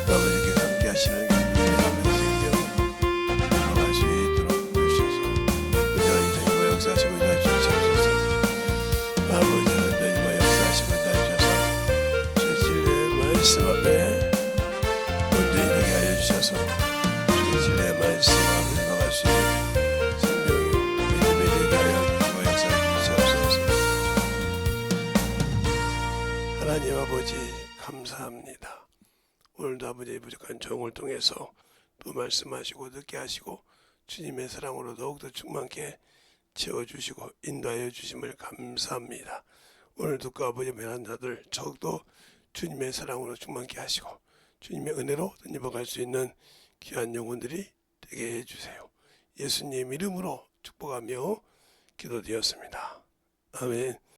A: 아버지께 함께 하시는 믿음의 생명을 입어갈 수 있도록 주셔서 우리가 인도하여 역사하시고 인도하여 주시옵소서. 아버지 하나님의 역사하시고 인도하여 주셔서 주의 진리의 말씀 앞에 온전히 되게 하여 주셔서 주의 진리의 말씀 앞에 입어갈 수 있는 생명이요 믿음이 되게 하여 주시고 역사해 주시옵소서. 하나님 아버지 감사합니다. 오늘도 아버지의 부족한 종을 통해서 또 말씀하시고 듣게 하시고 주님의 사랑으로 더욱더 충만케 채워주시고 인도하여 주심을 감사합니다. 오늘도 그 아버지의 변한 자들 더욱더 주님의 사랑으로 충만케 하시고 주님의 은혜로 덧입어갈 수 있는 귀한 영혼들이 되게 해주세요. 예수님 이름으로 축복하며 기도드렸습니다. 아멘.